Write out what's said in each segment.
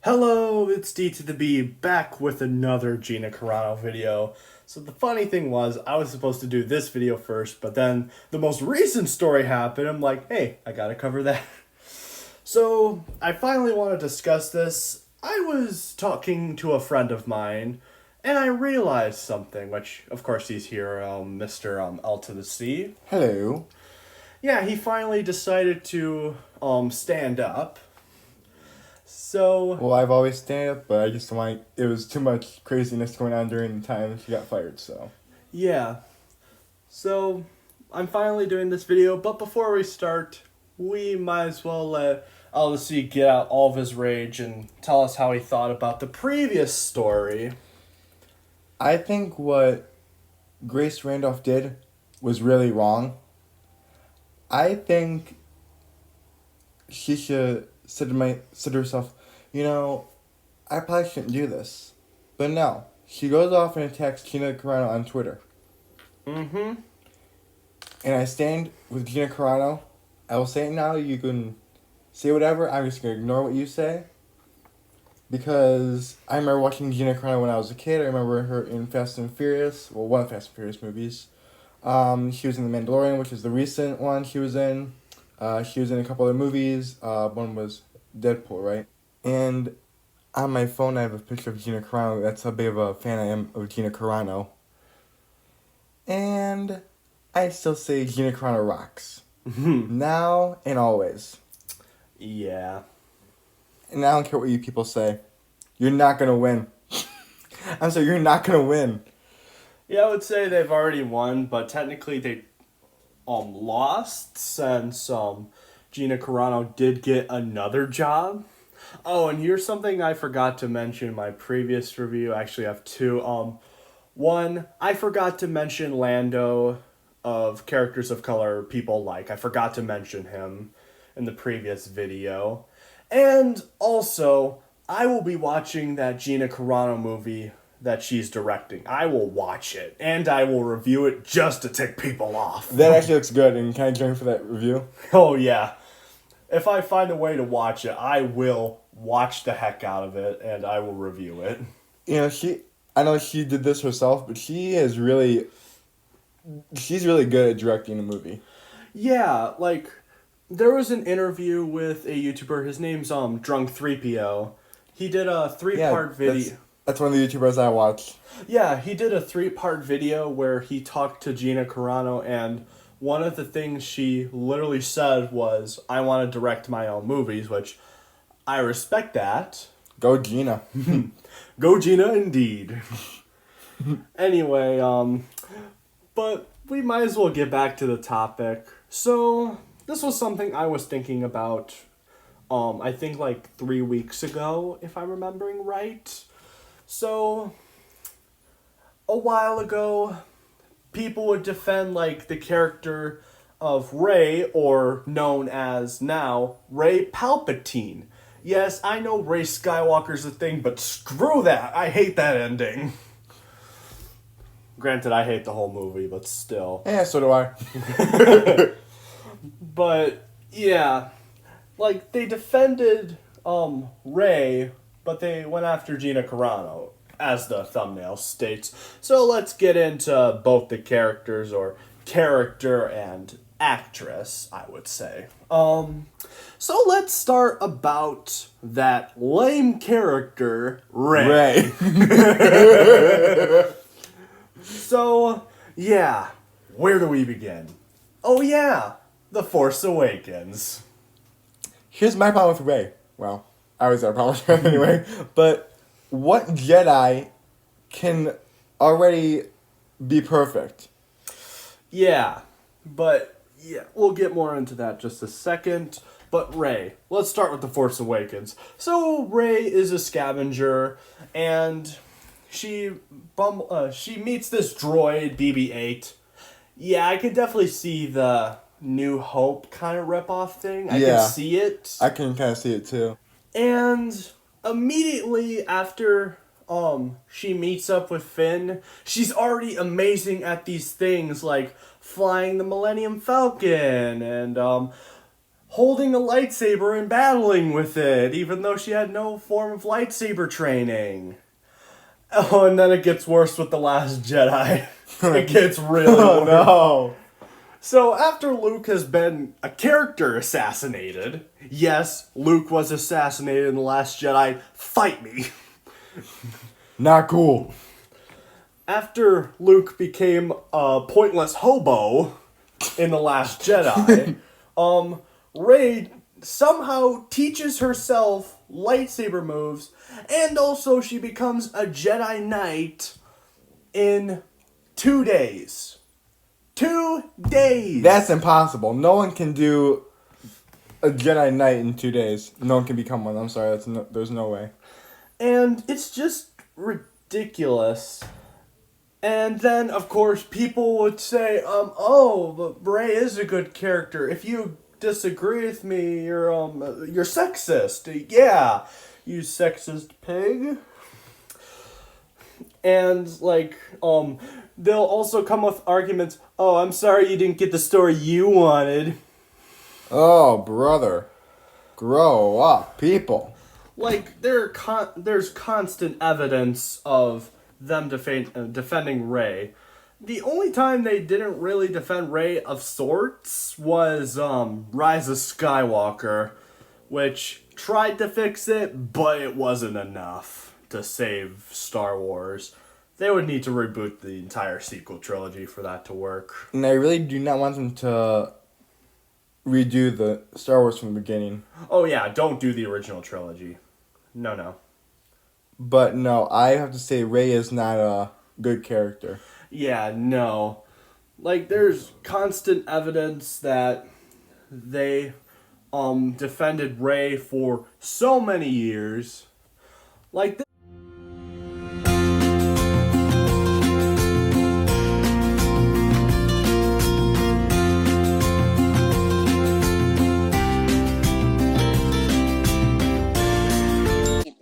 Hello, it's D to the B, back with another Gina Carano video. So the funny thing was, I was supposed to do this video first, but then the most recent story happened. I'm like, hey, I gotta cover that. So I finally want to discuss this. I was talking to a friend of mine, and I realized something, which, of course, he's here, Mr. L to the C. Hello. Yeah, he finally decided to stand up. So Well, I've always stand up, but I just like it was too much craziness going on during the time she got fired. So yeah, so I'm finally doing this video, but before we start, we might as well let Aldous get out all of his rage and tell us how he thought about the previous story. I think what Grace Randolph did was really wrong. I think she should said to herself, I probably shouldn't do this. But no. She goes off and attacks Gina Carano on Twitter. Mm-hmm. And I stand with Gina Carano. I will say it now, you can say whatever, I'm just going to ignore what you say. Because I remember watching Gina Carano when I was a kid. I remember her in Fast and Furious, well, one of Fast and Furious movies. She was in The Mandalorian, which is the recent one she was in. She was in a couple other movies. One was Deadpool, right? And on my phone, I have a picture of Gina Carano. That's how big of a fan I am of Gina Carano. And I still say Gina Carano rocks. Now and always. Yeah. And I don't care what you people say. You're not going to win. I'm sorry, you're not going to win. Yeah, I would say they've already won, but technically they lost since Gina Carano did get another job. Oh, and here's something I forgot to mention in my previous review. Actually, I have two. One, I forgot to mention Lando of Characters of Color People Like. I forgot to mention him in the previous video. And also, I will be watching that Gina Carano movie that she's directing. I will watch it, and I will review it just to tick people off. That actually looks good, and can I join for that review? Oh, yeah. If I find a way to watch it, I will watch the heck out of it, and I will review it. I know she did this herself, but she's really good at directing a movie. Yeah, like, there was an interview with a YouTuber, his name's Drunk 3PO. He did a three-part video. That's one of the YouTubers I watch. Yeah, he did a 3-part video where he talked to Gina Carano, and one of the things she literally said was, I want to direct my own movies, which I respect that. Go Gina. Go Gina, indeed. Anyway, but we might as well get back to the topic. So, this was something I was thinking about, I think like 3 weeks ago, if I'm remembering right. So, a while ago, people would defend, like, the character of Rey, or known as now, Rey Palpatine. Yes, I know Rey Skywalker's a thing, but screw that! I hate that ending. Granted, I hate the whole movie, but still. Yeah, so do I. But, yeah. Like, they defended, Rey, but they went after Gina Carano, as the thumbnail states. So let's get into both the characters, or character and actress, I would say. So let's start about that lame character, Rey. So, yeah, where do we begin? Oh yeah, The Force Awakens. Here's my problem with Rey. Well, I always have a problem with her anyway. But what Jedi can already be perfect? Yeah, but yeah, we'll get more into that in just a second. But Rey, let's start with The Force Awakens. So Rey is a scavenger, and she meets this droid, BB-8. Yeah, I can definitely see the New Hope kind of rip-off thing. I can see it. I can kind of see it too. And immediately after she meets up with Finn, she's already amazing at these things like flying the Millennium Falcon and holding a lightsaber and battling with it, even though she had no form of lightsaber training. Oh, and then it gets worse with The Last Jedi. It gets really Oh worse. no! So after Luke has been a character assassinated, yes, Luke was assassinated in The Last Jedi, fight me. Not cool. After Luke became a pointless hobo in The Last Jedi, Rey somehow teaches herself lightsaber moves, and also she becomes a Jedi Knight in 2 days. 2 days! That's impossible. No one can do a Jedi Knight in 2 days. No one can become one. I'm sorry. There's no way. And it's just ridiculous. And then, of course, people would say, oh, but Rey is a good character. If you disagree with me, you're sexist. Yeah, you sexist pig. And, they'll also come with arguments, oh, I'm sorry you didn't get the story you wanted. Oh, brother. Grow up, people. There's constant evidence of them defending Rey. The only time they didn't really defend Rey of sorts was Rise of Skywalker, which tried to fix it, but it wasn't enough to save Star Wars. They would need to reboot the entire sequel trilogy for that to work. And I really do not want them to redo the Star Wars from the beginning. Oh yeah, don't do the original trilogy. No. But no, I have to say Rey is not a good character. Yeah, no. There's constant evidence that they defended Rey for so many years.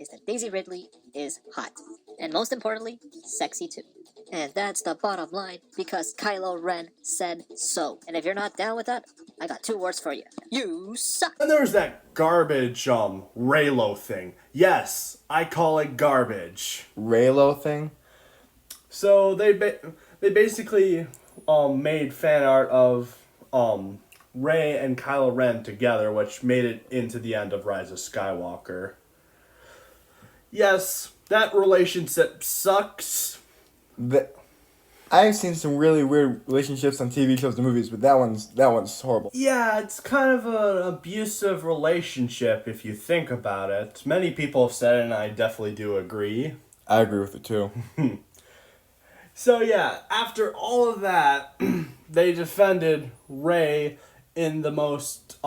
Is that Daisy Ridley is hot. And most importantly, sexy too. And that's the bottom line, because Kylo Ren said so. And if you're not down with that, I got 2 words for you. You suck! And there was that garbage Reylo thing. Yes, I call it garbage. Reylo thing? So they basically made fan art of Rey and Kylo Ren together, which made it into the end of Rise of Skywalker. Yes, that relationship sucks. I've seen some really weird relationships on TV shows and movies, but that one's horrible. Yeah, it's kind of an abusive relationship if you think about it. Many people have said it, and I definitely do agree. I agree with it too. So yeah, after all of that, they defended Rey in the most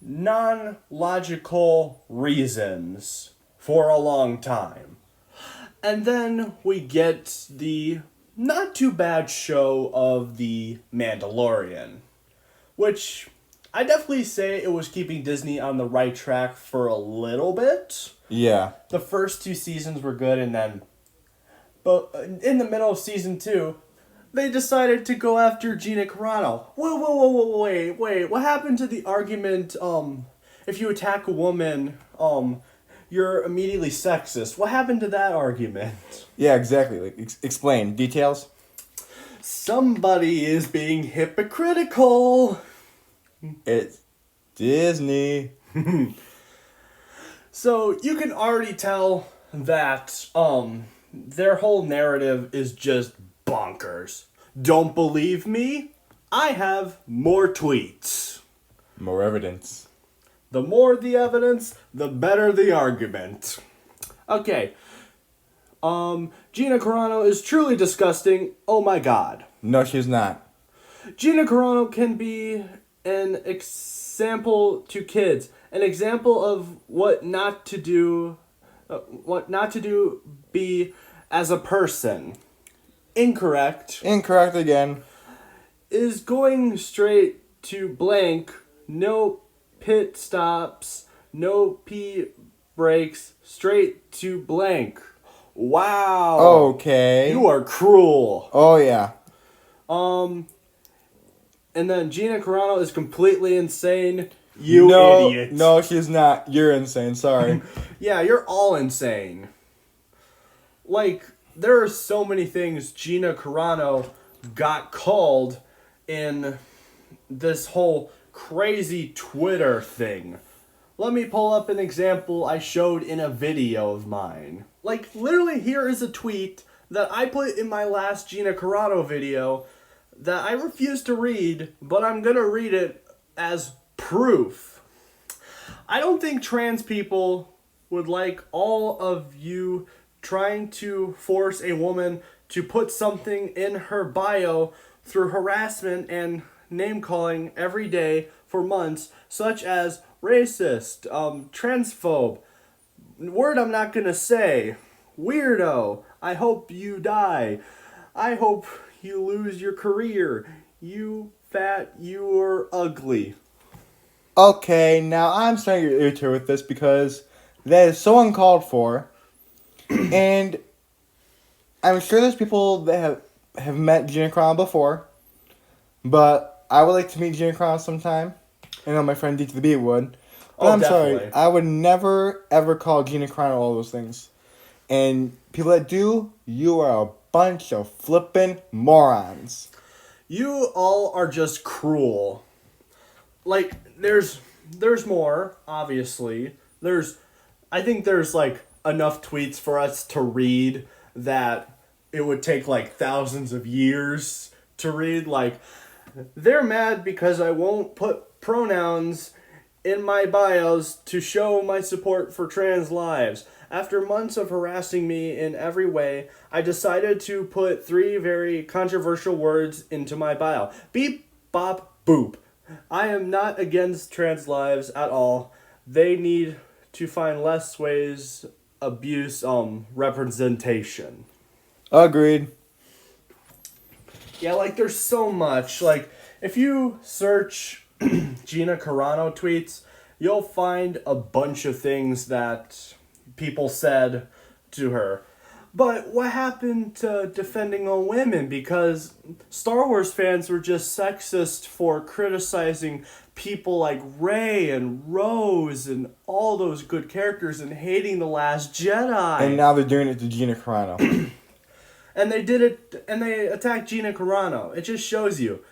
non-logical reasons for a long time. And then we get the not too bad show of The Mandalorian, which I definitely say it was keeping Disney on the right track for a little bit. Yeah. The first 2 seasons were good, but in the middle of season 2, they decided to go after Gina Carano. Wait, what happened to the argument, if you attack a woman, you're immediately sexist? What happened to that argument? Yeah, exactly. Explain. Details? Somebody is being hypocritical. It's Disney. So you can already tell that their whole narrative is just bonkers. Don't believe me? I have more tweets. More evidence. The more the evidence, the better the argument. Okay. Gina Carano is truly disgusting. Oh my god. No, she's not. Gina Carano can be an example to kids. An example of what not to do be as a person. Incorrect. Incorrect again. Is going straight to blank, no pit stops, no pee breaks, straight to blank. Wow. Okay. You are cruel. Oh, yeah. And then Gina Carano is completely insane. You no, idiot. No, she's not. You're insane. Sorry. Yeah, you're all insane. Like, there are so many things Gina Carano got called in this whole crazy Twitter thing. Let me pull up an example I showed in a video of mine. Like, literally, here is a tweet that I put in my last Gina Carano video that I refuse to read, but I'm gonna read it as proof. I don't think trans people would like all of you trying to force a woman to put something in her bio through harassment and name calling every day for months, such as racist, transphobe, word I'm not gonna say, weirdo, I hope you die, I hope you lose your career, you fat, you're ugly. Okay, now I'm starting to get irritated with this because that is so uncalled for. And I'm sure there's people that have met Gina Carano before, but I would like to meet Gina Carano sometime. I know my friend D to the B would. But I'm Definitely. sorry, I would never ever call Gina Carano all those things. And people that do, you are a bunch of flippin' morons. You all are just cruel. Like, there's more, obviously. I think there's, like, enough tweets for us to read that it would take, like, thousands of years to read. Like, they're mad because I won't put pronouns in my bios to show my support for trans lives. After months of harassing me in every way, I decided to put 3 very controversial words into my bio. Beep, bop, boop. I am not against trans lives at all. They need to find less ways abuse representation. Agreed. Yeah, like there's so much. Like if you search Gina Carano tweets, you'll find a bunch of things that people said to her. But what happened to defending all women? Because Star Wars fans were just sexist for criticizing people like Rey and Rose and all those good characters and hating The Last Jedi. And now they're doing it to Gina Carano. And they did it, and they attacked Gina Carano. It just shows you.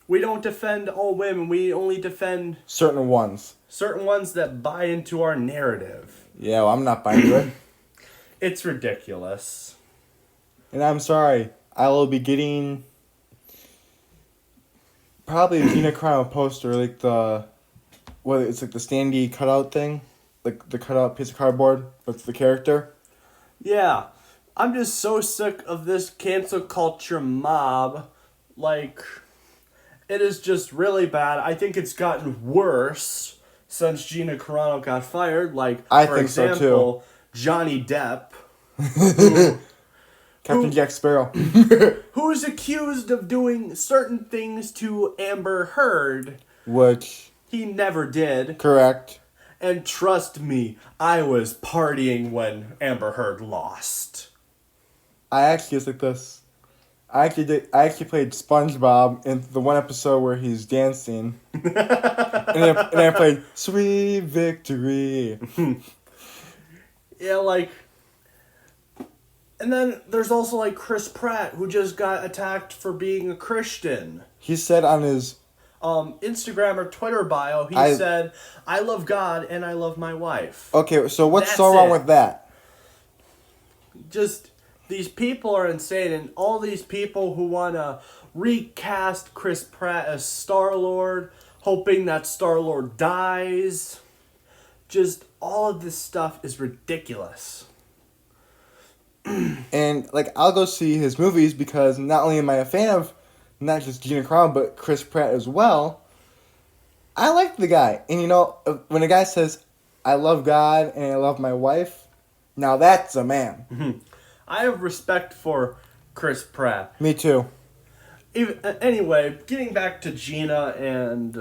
We don't defend all women. We only defend Certain ones that buy into our narrative. Yeah, well, I'm not buying into it. It's ridiculous. And I'm sorry. I will be getting probably a Gina Carano poster, like it's like the standee cutout thing, like the cutout piece of cardboard with the character. Yeah. I'm just so sick of this cancel culture mob. Like, it is just really bad. I think it's gotten worse since Gina Carano got fired. Like, I for think so, example, Johnny Depp, who, Captain Jack Sparrow. who is accused of doing certain things to Amber Heard. Which, He never did. correct. And trust me, I was partying when Amber Heard lost. I actually was like this. I actually played SpongeBob in the one episode where he's dancing. and I played Sweet Victory. Yeah, like... And then there's also, like, Chris Pratt, who just got attacked for being a Christian. He said on his Instagram or Twitter bio, he said, I love God and I love my wife. Okay, so what's That's so wrong it. with that? Just, these people are insane, and all these people who want to recast Chris Pratt as Star-Lord, hoping that Star-Lord dies. Just, all of this stuff is ridiculous. And, like, I'll go see his movies because not only am I a fan of not just Gina Carano, but Chris Pratt as well. I like the guy. And, you know, when a guy says, I love God and I love my wife, now that's a man. I have respect for Chris Pratt. Me too. Anyway, getting back to Gina and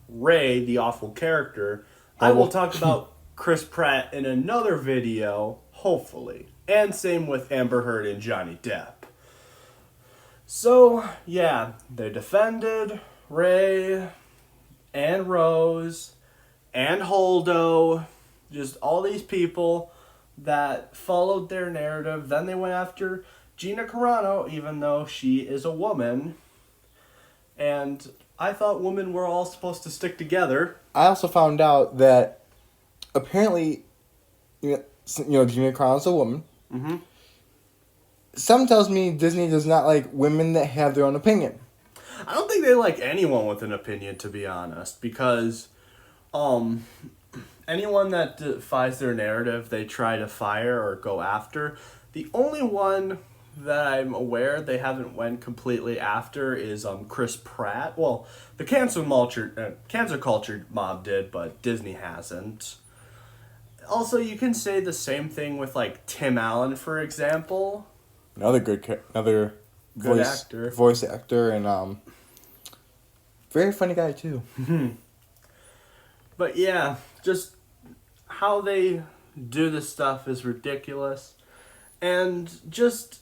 Rey, the awful character, I will talk about Chris Pratt in another video, hopefully. And same with Amber Heard and Johnny Depp. So, yeah, they defended Rey and Rose and Holdo, just all these people that followed their narrative. Then they went after Gina Carano, even though she is a woman. And I thought women were all supposed to stick together. I also found out that apparently, Gina Carano's a woman. Mm-hmm. Something tells me Disney does not like women that have their own opinion. I don't think they like anyone with an opinion, to be honest, because anyone that defies their narrative, they try to fire or go after. The only one that I'm aware they haven't went completely after is Chris Pratt. Well, the cancer culture mob did, but Disney hasn't. Also, you can say the same thing with like Tim Allen, for example. Another good voice actor, and very funny guy too. But yeah, just how they do this stuff is ridiculous. And just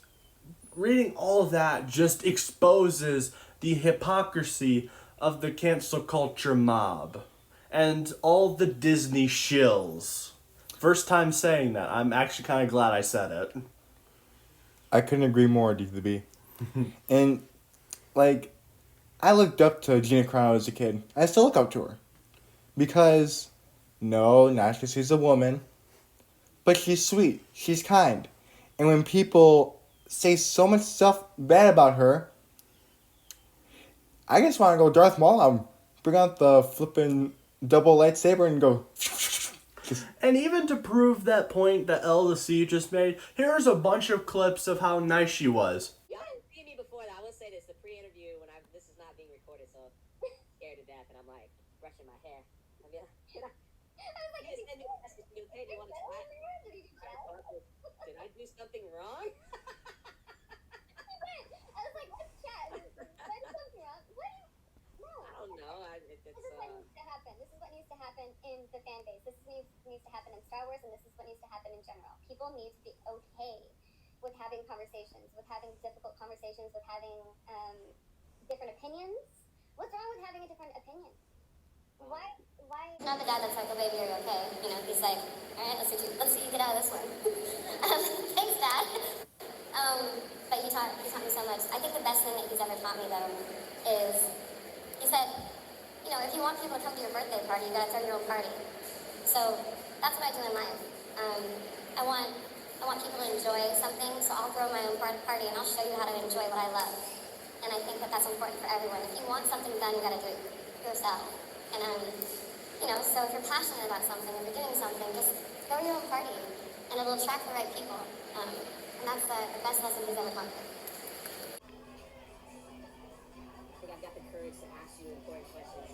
reading all of that just exposes the hypocrisy of the cancel culture mob and all the Disney shills. First time saying that. I'm actually kind of glad I said it. I couldn't agree more, D2B. And, like, I looked up to Gina Carano as a kid. I still look up to her. Because, no, not because she's a woman, but she's sweet. She's kind. And when people say so much stuff bad about her, I just want to go Darth Maul and bring out the flippin' double lightsaber and go... And even to prove that point that El the Sea just made, here's a bunch of clips of how nice she was. Y'all didn't see me before that. I will say this, the pre-interview, this is not being recorded, so I'm scared to death, and I'm like, brushing my hair. I mean, I was like, hey, do you want to try? Did I do something wrong? I was like, what's chat? Did I do something wrong? No. I don't know. This is what needs to happen. This is what needs to happen in the fan base. This needs to happen in Star Wars, and this is what needs to happen in general. People need to be okay with having conversations, with having difficult conversations, with having different opinions. What's wrong with having a different opinion? Why? Not the dad that's like, oh baby, you're okay. He's like, all right, let's see you get out of this one. Thanks, Dad. But he taught me so much. I think the best thing that he's ever taught me though is he said, if you want people to come to your birthday party, you gotta throw your own party. So that's what I do in life. I want people to enjoy something, so I'll throw my own party and I'll show you how to enjoy what I love. And I think that that's important for everyone. If you want something done, you gotta do it yourself. And so if you're passionate about something, if you're doing something, just throw your own party, and it'll attract the right people. And that's the best lesson he's ever taught me. I think I've got the courage to ask you important questions.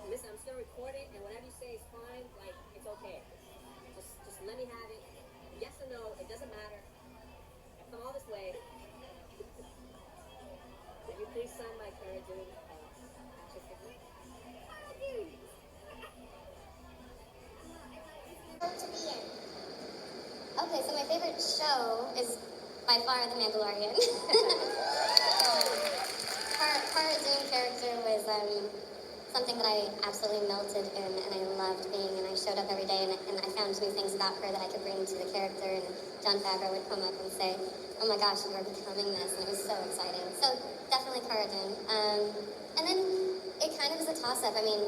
Listen, I'm still recording, and whatever you say is fine. Like, it's okay. Just let me have it. Yes or no, it doesn't matter. I've come all this way. Will you please sign my courage in? Okay, so my favorite show is by far The Mandalorian. Cara Dune character was something that I absolutely melted in, and I loved being, and I showed up every day, and I found new things about her that I could bring to the character, and Jon Favreau would come up and say, oh my gosh, you are becoming this, and it was so exciting. So definitely Cara Dune. And then it kind of is a toss-up. I mean,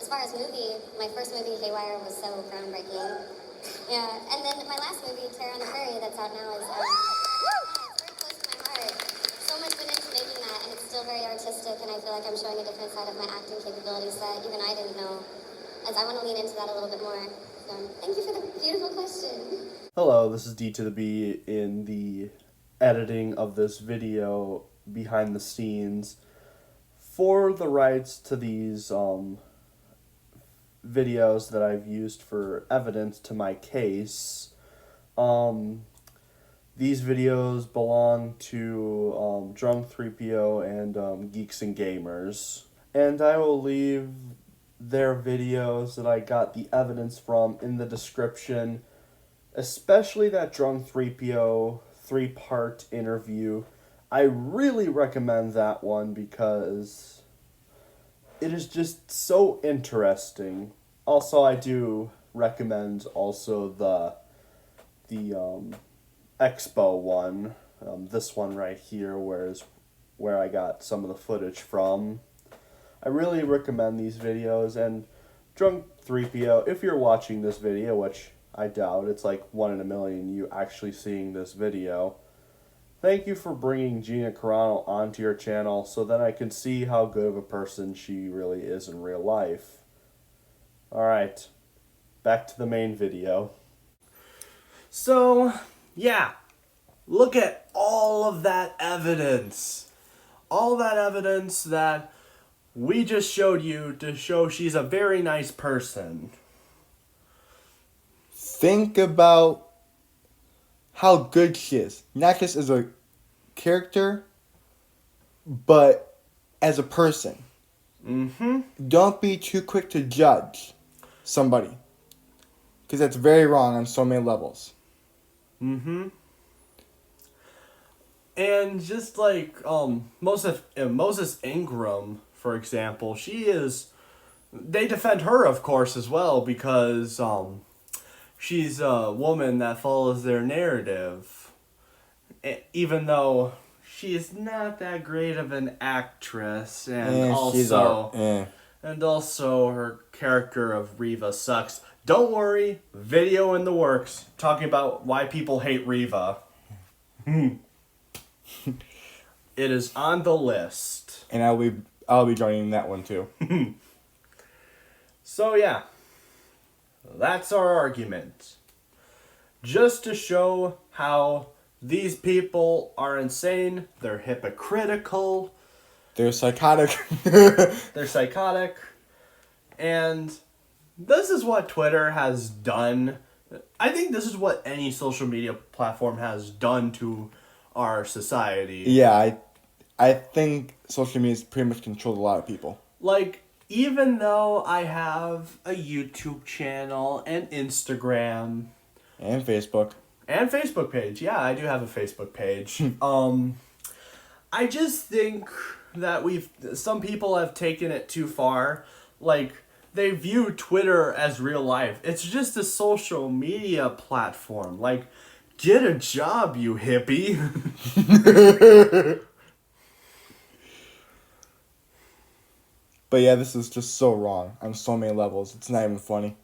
as far as movie, my first movie, Haywire, was so groundbreaking. Yeah, and then my last movie, Terror on the Prairie, that's out now, is it's very close to my heart. So much went into making that, and it's still very artistic, and I feel like I'm showing a different side of my acting capabilities that even I didn't know, as I want to lean into that a little bit more. So thank you for the beautiful question. Hello, this is D to the B in the editing of this video behind the scenes. For the rights to these videos that I've used for evidence to my case, these videos belong to Drunk 3PO and Geeks and Gamers, and I will leave their videos that I got the evidence from in the description, especially that Drunk 3PO 3-part interview. I really recommend that one because it is just so interesting. Also, I do recommend also the Expo one. This one right here, where I got some of the footage from. I really recommend these videos, and Drunk 3PO, if you're watching this video, which I doubt, it's like 1 in a million you actually seeing this video. Thank you for bringing Gina Carano onto your channel so that I can see how good of a person she really is in real life. Alright, back to the main video. So, yeah, look at all of that evidence. All that evidence that we just showed you to show she's a very nice person. Think about how good she is. Not just as a character, but as a person. Mm-hmm. Don't be too quick to judge somebody. Because that's very wrong on so many levels. Mm-hmm. And just like Moses Ingram, for example, they defend her, of course, as well, because she's a woman that follows their narrative. Even though she is not that great of an actress, and also her character of Reva sucks. Don't worry, video in the works talking about why people hate Reva. It is on the list. And I'll be joining that one too. So yeah, that's our argument. Just to show how these people are insane, they're hypocritical, They're psychotic. they're psychotic, and this is what Twitter has done. I think this is what any social media platform has done to our society. Yeah, I think social media has pretty much controlled a lot of people. Like, even though I have a YouTube channel and Instagram And Facebook. and Facebook page, yeah, I do have a Facebook page. I just think that some people have taken it too far. Like, they view Twitter as real life. It's just a social media platform. Like, get a job, you hippie. But yeah, this is just so wrong on so many levels. It's not even funny.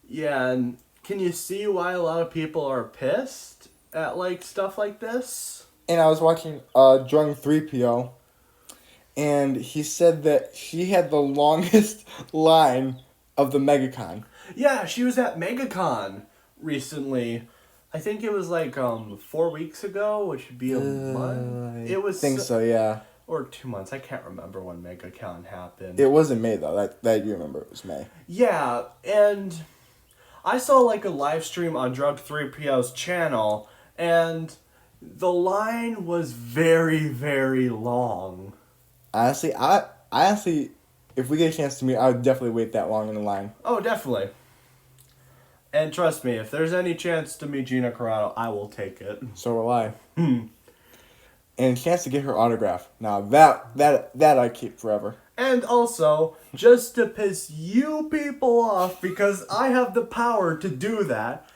Yeah, and can you see why a lot of people are pissed at, like, stuff like this? And I was watching Drunk 3PO, and he said that she had the longest line of the MegaCon. Yeah, she was at MegaCon recently. I think it was like 4 weeks ago, which would be a month. I think so, yeah. Or 2 months. I can't remember when MegaCon happened. It wasn't May, though. That you remember. It was May. Yeah, and I saw like a live stream on Drug 3PO's channel, and the line was very, very long. Honestly, if we get a chance to meet, I would definitely wait that long in the line. Oh, definitely. And trust me, if there's any chance to meet Gina Carano, I will take it. So will I. And a chance to get her autograph. Now, that I keep forever. And also, just to piss you people off, because I have the power to do that,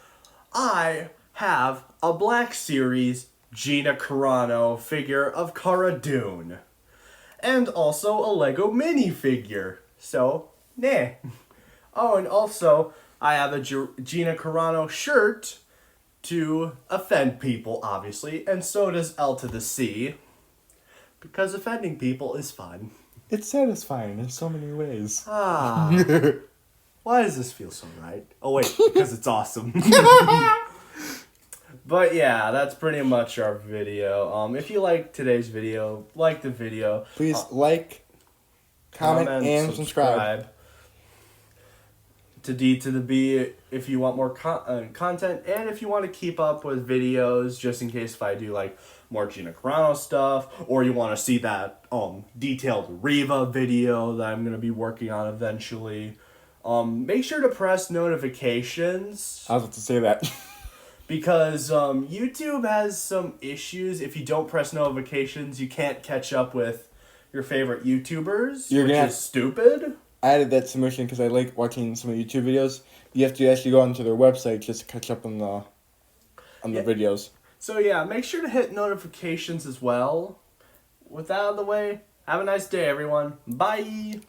I have a Black Series Gina Carano figure of Cara Dune. And also a Lego minifigure. So, nah. Oh, and also, I have a Gina Carano shirt to offend people, obviously, and so does L to the C, because offending people is fun. It's satisfying in so many ways. Ah. Why does this feel so right? Oh, wait, because it's awesome. But yeah, that's pretty much our video. If you like today's video, like the video. Please like, comment, and subscribe. To D to the B if you want more content, and if you want to keep up with videos, just in case if I do like more Gina Carano stuff, or you want to see that detailed Reva video that I'm going to be working on eventually. Make sure to press notifications. I was about to say that. because YouTube has some issues. If you don't press notifications, you can't catch up with your favorite YouTubers, You're which gonna is stupid. I added that submission because I like watching some of YouTube videos. You have to actually go onto their website just to catch up on the Yeah. videos. So yeah, make sure to hit notifications as well. With that out of the way, have a nice day, everyone. Bye.